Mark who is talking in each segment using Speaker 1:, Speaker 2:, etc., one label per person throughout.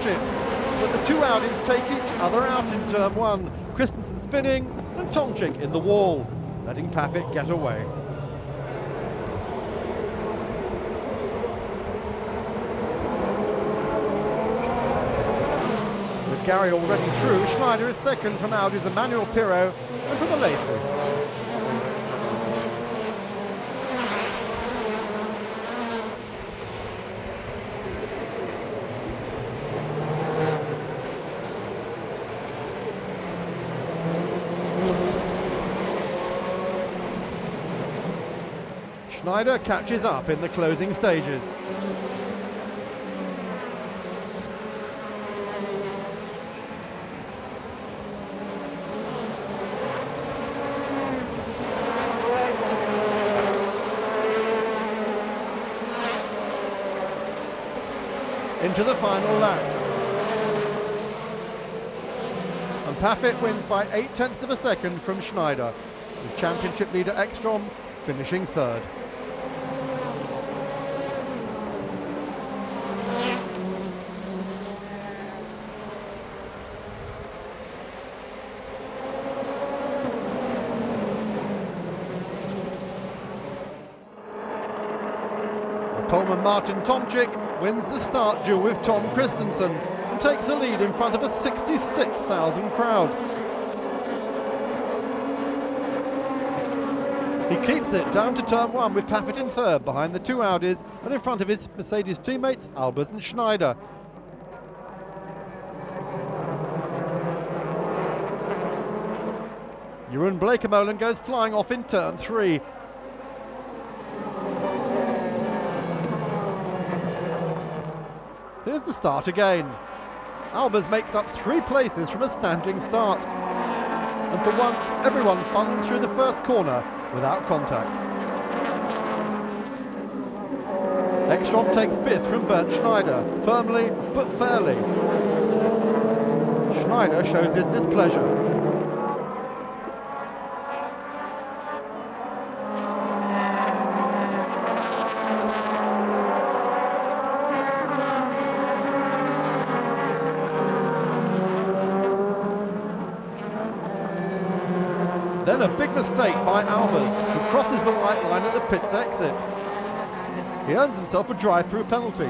Speaker 1: championship. But the two Audis take each other out in turn one. Christensen spinning and Tomczyk in the wall, letting Paffett get away. With Gary already through, Schneider is second from Audi's Emmanuel Pirot and from Alesi. Schneider catches up in the closing stages. Into the final lap. And Paffett wins by 0.8 of a second from Schneider, with championship leader Ekstrom finishing third. Poleman Martin Tomczyk wins the start duel with Tom Christensen and takes the lead in front of a 66,000 crowd. He keeps it down to turn one with Paffett in third behind the two Audis and in front of his Mercedes teammates Albers and Schneider. Jeroen Bleekemolen goes flying off in turn three. Here's the start again. Albers makes up 3 places from a standing start. And for once, everyone funds through the first corner without contact. Ekstrom takes 5th from Bernd Schneider, firmly but fairly. Schneider shows his displeasure. Then a big mistake by Albers, who crosses the white line at the pit's exit. He earns himself a drive-through penalty,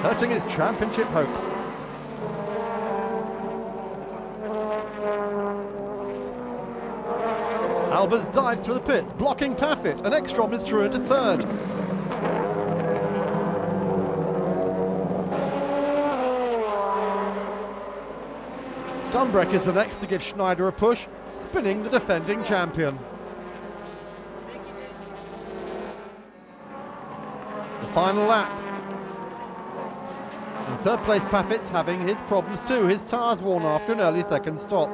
Speaker 1: hurting his championship hopes. Albers dives through the pits, blocking Paffett, and Ekstrom is through into third. Dunbreck is the next to give Schneider a push, spinning the defending champion. The final lap. In third place, Paffett's having his problems too. His tyres worn after an early second stop.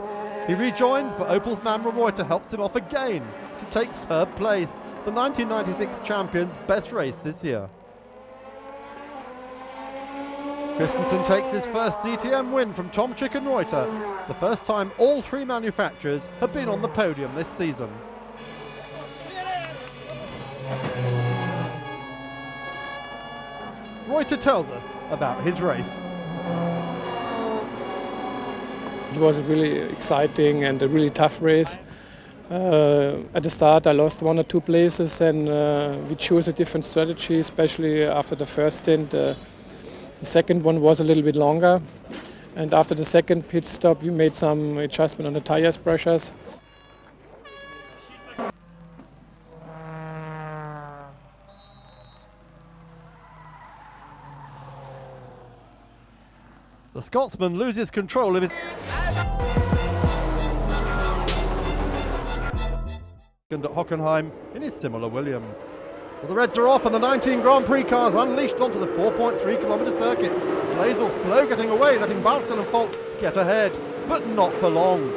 Speaker 1: He rejoins, but Opel's Mamre Reuter helps him off again to take third place, the 1996 champion's best race this year. Christensen takes his first DTM win from Tomczyk and Reuter, the first time all 3 manufacturers have been on the podium this season. Reuter tells us about his race.
Speaker 2: It was a really exciting and a really tough race. At the start I lost 1 or 2 places, and we chose a different strategy, especially after the first stint. The second one was a little bit longer, and after the second pit stop we made some adjustment on the tires pressures.
Speaker 1: The Scotsman loses control of his... at Hockenheim in his similar Williams. Well, the Reds are off and the 19 Grand Prix cars unleashed onto the 4.3 kilometre circuit. Blazel slow getting away, letting Balsell and Falk get ahead, but not for long.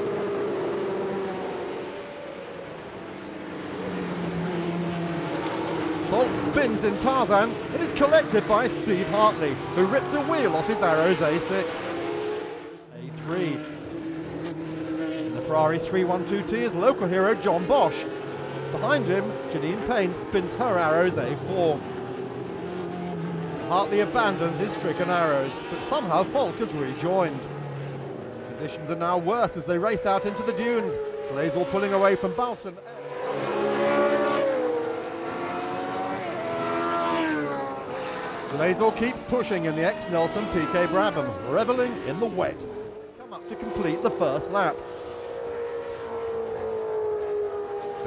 Speaker 1: Falk spins in Tarzan and is collected by Steve Hartley, who rips a wheel off his Arrows A6. A3. In the Ferrari 312T is local hero John Bosch. Behind him, Janine Payne spins her Arrows A4. Hartley abandons his stricken arrows, but somehow Falk has rejoined. Conditions are now worse as they race out into the dunes. Blaisel pulling away from Balson. Blaisel keeps pushing in the ex-Nelson PK Brabham, revelling in the wet. Come up to complete the first lap.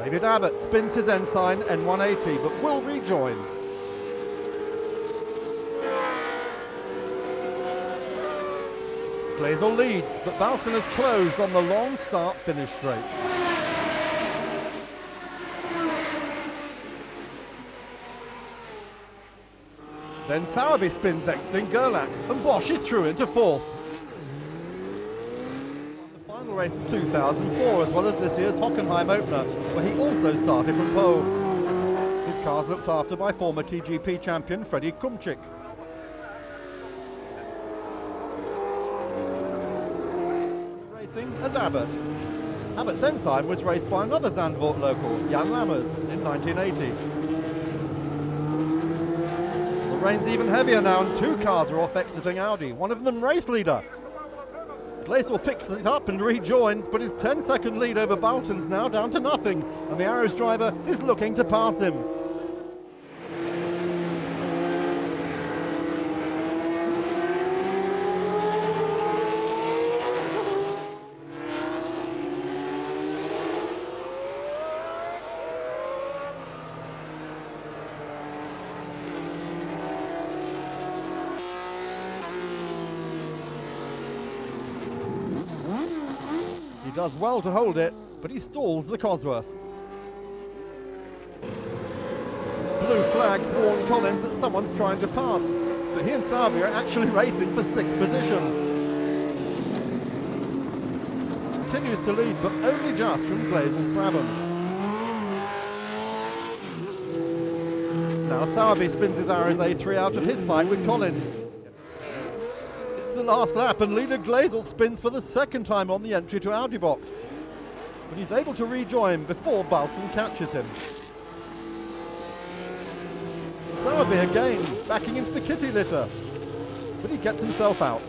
Speaker 1: David Abbott spins his ensign N180 but will rejoin. Blaisel leads, but Balson has closed on the long start-finish straight. Then Sowerby spins next in Gerlach, and Bosch is through into fourth. The final race of 2004, as well as this year's Hockenheim opener, where he also started from pole. His car's looked after by former TGP champion Freddie Kumchik. And Abbott. Abbott's ensign was raced by another Zandvoort local, Jan Lammers, in 1980. The rain's even heavier now and two cars are off exiting Audi, one of them race leader. Blaisel picks it up and rejoins, but his 10-second lead over Balton's now down to nothing, and the Arrows driver is looking to pass him. He does well to hold it, but he stalls the Cosworth. Blue flags warn Collins that someone's trying to pass, but he and Sowerby are actually racing for 6th position. Continues to lead, but only just from Blaisel's Brabham. Now Sowerby spins his arrows A3 out of his fight with Collins. The last lap, and leader Blaisel spins for the second time on the entry to Audi box, but he's able to rejoin before Balson catches him. Sowerby again, backing into the kitty litter, but he gets himself out.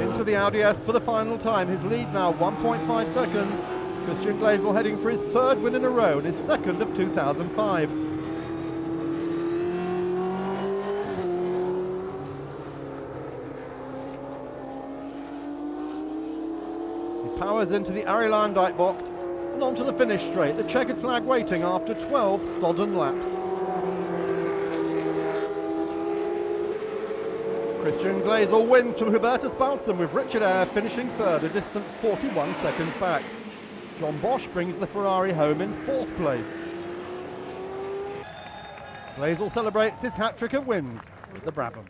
Speaker 1: Into the Audi S for the final time, his lead now 1.5 seconds. Christian Blaisel heading for his third win in a row and his second of 2005. He powers into the Arie Luijendijk box and onto the finish straight, the checkered flag waiting after 12 sodden laps. Christian Blaisel wins from Hubertus Balson, with Richard Eyre finishing third, a distant 41 seconds back. John Bosch brings the Ferrari home in 4th place. Blaisel celebrates his hat-trick of wins with the Brabham.